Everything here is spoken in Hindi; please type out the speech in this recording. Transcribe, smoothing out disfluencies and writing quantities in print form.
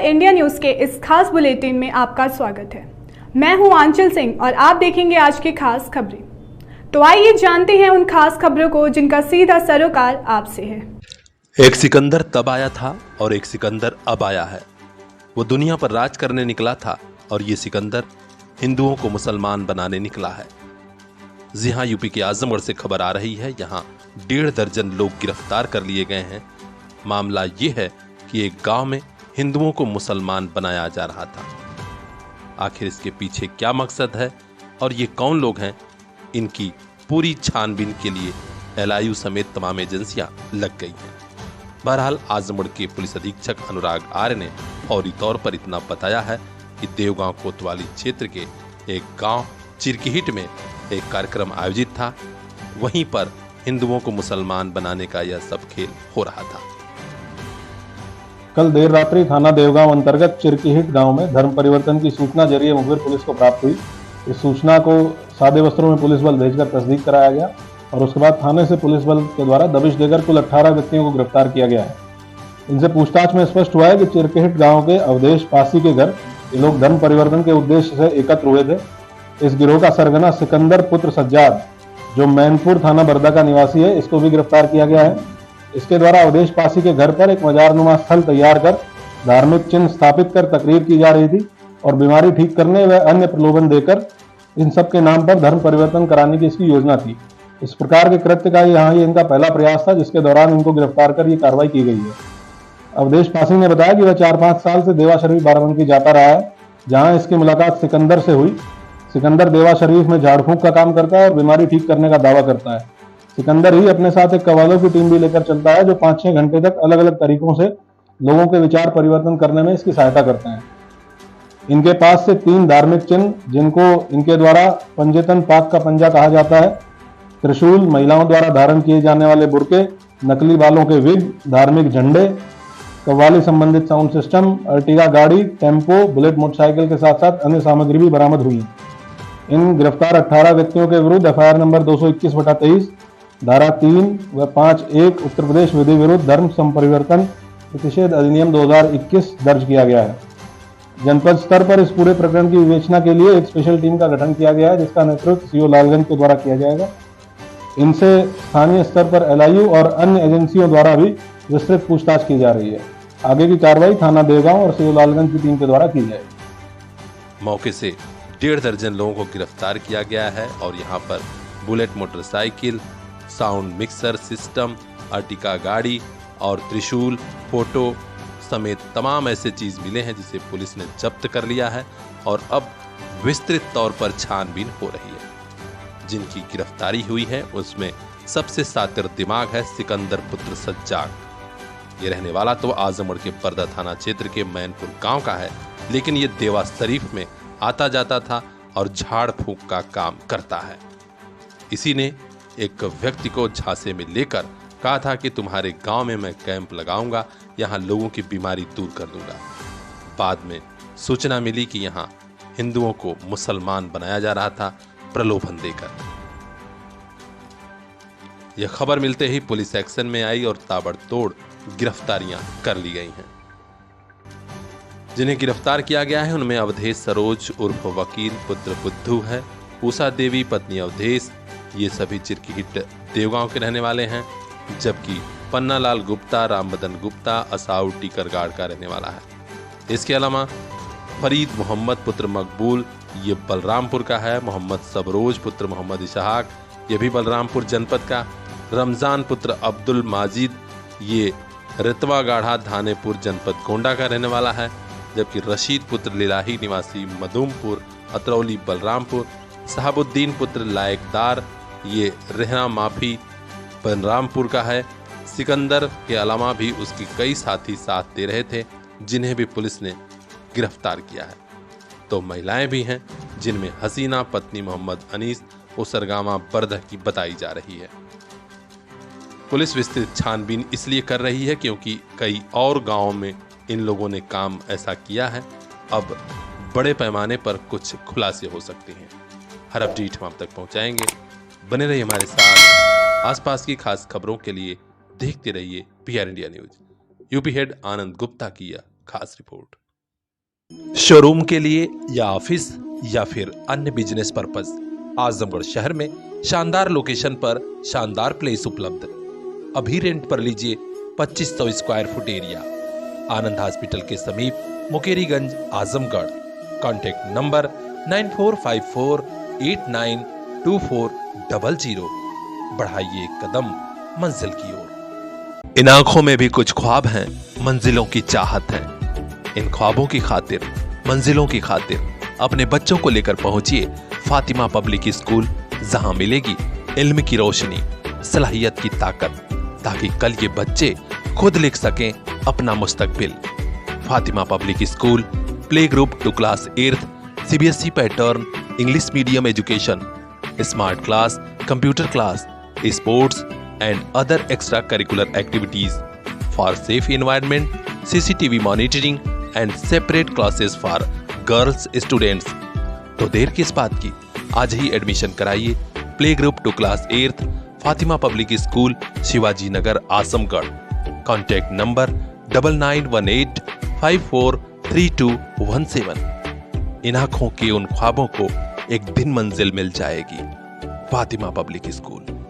इंडिया न्यूज़ के इस खास बुलेटिन में आपका स्वागत है। मैं हूं आंचल सिंह और आप देखेंगे आज की खास खबरें। तो आइए जानते हैं उन खास खबरों को जिनका सीधा सरोकार आपसे है। एक सिकंदर तब आया था और एक सिकंदर अब आया है। वो दुनिया पर राज करने निकला था और ये सिकंदर हिंदुओं को मुसलमान बनाने निकला है। जी हां, यूपी के आजमगढ़ से खबर आ रही है। यहाँ 1.5 दर्जन लोग गिरफ्तार कर लिए गए हैं। मामला ये है कि एक गांव में हिंदुओं को मुसलमान बनाया जा रहा था। आखिर इसके पीछे क्या मकसद है और ये कौन लोग हैं, इनकी पूरी छानबीन के लिए LIU समेत तमाम एजेंसियां लग गई हैं। बहरहाल आजमगढ़ के पुलिस अधीक्षक अनुराग आर्य ने फौरी तौर पर इतना बताया है कि देवगांव कोतवाली क्षेत्र के एक गांव चिरकिहिट में एक कार्यक्रम आयोजित था। वहीं पर हिंदुओं को मुसलमान बनाने का यह सब खेल हो रहा था। कल देर रात्रि थाना देवगांव अंतर्गत चिरकिहिट गांव में धर्म परिवर्तन की सूचना जरिए मुखबिर पुलिस को प्राप्त हुई। इस सूचना को सादे वस्त्रों में पुलिस बल भेजकर तस्दीक कराया गया और उसके बाद थाने से पुलिस बल के द्वारा दबिश देकर कुल 18 व्यक्तियों को गिरफ्तार किया गया है। इनसे पूछताछ में स्पष्ट हुआ है कि चिरकिहिट गांव के अवधेश पासी के घर ये लोग धर्म परिवर्तन के उद्देश्य से एकत्र हुए थे। इस गिरोह का सरगना सिकंदर पुत्र सज्जाद, जो मैनपुर थाना बरदा का निवासी है, इसको भी गिरफ्तार किया गया है। इसके द्वारा अवधेश पासी के घर पर एक मजारनुमा स्थल तैयार कर धार्मिक चिन्ह स्थापित कर तकरीर की जा रही थी और बीमारी ठीक करने व अन्य प्रलोभन देकर इन सब के नाम पर धर्म परिवर्तन कराने की इसकी योजना थी। इस प्रकार के कृत्य का ये इनका पहला प्रयास था, जिसके दौरान इनको गिरफ्तार कर ये कार्रवाई की गई है। अवधेश पासी ने बताया कि वह 4-5 साल से देवा शरीफ बाराबंकी जाता रहा है, जहां इसकी मुलाकात सिकंदर से हुई। सिकंदर देवा शरीफ में झाड़ फूंक का काम करता है और बीमारी ठीक करने का दावा करता है। सिकंदर ही अपने साथ एक कव्वालों की टीम भी लेकर चलता है, जो 5-6 घंटे तक अलग अलग तरीकों से लोगों के विचार परिवर्तन करने में इसकी सहायता करते हैं। इनके पास से 3 धार्मिक चिन्ह, जिनको इनके द्वारा पंजेतन पाक का पंजा कहा जाता है, त्रिशूल, महिलाओं द्वारा धारण किए जाने वाले बुर्के, नकली बालों के विग, धार्मिक झंडे, कव्वाली संबंधित साउंड सिस्टम, अर्टिगा गाड़ी, टेम्पो, बुलेट मोटरसाइकिल के साथ साथ अन्य सामग्री भी बरामद हुई है। इन गिरफ्तार 18 व्यक्तियों के विरुद्ध FIR नंबर 221/23, धारा 3 व 5(1) उत्तर प्रदेश विधि विरुद्ध धर्म संपरिवर्तन प्रतिषेध अधिनियम 2021 दर्ज किया गया है। जनपद स्तर पर इस पूरे प्रकरण की विवेचना के लिए एक स्पेशल टीम का गठन किया गया है, जिसका नेतृत्व CO लालगंज के द्वारा किया जाएगा। इनसे स्थानीय स्तर पर LIU और अन्य एजेंसियों द्वारा भी विस्तृत पूछताछ की जा रही है। आगे की कार्रवाई थाना देवगांव और CO लालगंज की टीम के द्वारा की जाएगी। मौके से 1.5 दर्जन लोगों को गिरफ्तार किया गया है और यहाँ पर bullet motorcycle, sound mixer system, Ertiga गाड़ी और त्रिशूल, फोटो समेत तमाम ऐसे चीज मिले हैं जिसे पुलिस ने जब्त कर लिया है और अब विस्तृत तौर पर छानबीन हो रही है। जिनकी गिरफ्तारी हुई है उसमें सबसे सातिर दिमाग है सिकंदर पुत्र सज्जाद। ये रहने वाला तो आजमगढ़ के बरदा थाना क्षेत्र के मैनपुर गांव का है, लेकिन ये देवा शरीफ में आता जाता था और झाड़ फूंक का काम करता है। इसी ने एक व्यक्ति को झांसे में लेकर कहा था कि तुम्हारे गांव में मैं कैंप लगाऊंगा, यहां लोगों की बीमारी दूर कर दूंगा। बाद में सूचना मिली कि यहां हिंदुओं को मुसलमान बनाया जा रहा था प्रलोभन देकर। यह खबर मिलते ही पुलिस एक्शन में आई और ताबड़तोड़ गिरफ्तारियां कर ली गई हैं। जिन्हें गिरफ्तार किया गया है उनमें अवधेश सरोज उर्फ वकील पुत्र बुद्धू है, उषा देवी पत्नी अवधेश, ये सभी चिरकिहिट देवगांव के रहने वाले हैं, जबकि पन्नालाल गुप्ता, रामबदन गुप्ता असाउ टीकरगाड़ का रहने वाला है। इसके अलावा फरीद मोहम्मद पुत्र मकबूल, ये बलरामपुर का है, मोहम्मद सबरोज पुत्र मोहम्मद इशहाक, ये भी बलरामपुर जनपद का, रमजान पुत्र अब्दुल माजिद, ये रितवा गाढ़ा धानेपुर जनपद गोंडा का रहने वाला है, जबकि रशीद पुत्र लिलाही निवासी मधुमपुर अतरौली बलरामपुर, शहाबुद्दीन पुत्र लायकदार, ये रेहना माफी बलरामपुर का है। सिकंदर के अलावा भी उसके कई साथी साथ दे रहे थे, जिन्हें भी पुलिस ने गिरफ्तार किया है। तो महिलाएं भी हैं, जिनमें हसीना पत्नी मोहम्मद अनीस उसरगामा बरदह की बताई जा रही है। पुलिस विस्तृत छानबीन इसलिए कर रही है क्योंकि कई और गांवों में इन लोगों ने काम ऐसा किया है। अब बड़े पैमाने पर कुछ खुलासे हो सकते हैं। हर अपडेट हम आप तक पहुंचाएंगे। बने रहिए हमारे साथ। आसपास की खास खबरों के लिए देखते रहिए PR India news. UP head Anand Gupta की यह खास रिपोर्ट। शोरूम के लिए या ऑफिस या फिर अन्य बिजनेस पर्पस, आजमगढ़ शहर में शानदार लोकेशन पर शानदार प्लेस उपलब्ध। अभी रेंट पर लीजिए 2500 स्क्वायर फुट एरिया, आनंद हॉस्पिटल के समीप, मुकेरीगंज, आजमगढ़। Contact number 9454892400। बढ़ाइए कदम मंजिल की ओर। इन आंखों में भी कुछ ख्वाब हैं, मंजिलों की चाहत है। इन ख्वाबों की खातिर, मंजिलों की खातिर अपने बच्चों को लेकर पहुंचिए फातिमा पब्लिक स्कूल, जहां मिलेगी इल्म की रोशनी, सलाहियत की ताकत, ताकि कल ये बच्चे खुद लिख सकें अपना मुस्तकबिल। Fatima public school, play group to class 8th, CBSE pattern, English medium education, smart class, computer class, sports and other extra curricular activities for safe environment, CCTV monitoring and separate classes for girls students. तो देर किस बात की, आज ही एडमिशन कराइए play group to class 8th, Fatima public school, Shivaji Nagar, Azamgarh. Contact number 9918543217। इन आंखों के उन ख्वाबों को एक दिन मंजिल मिल जाएगी। Fatima public school.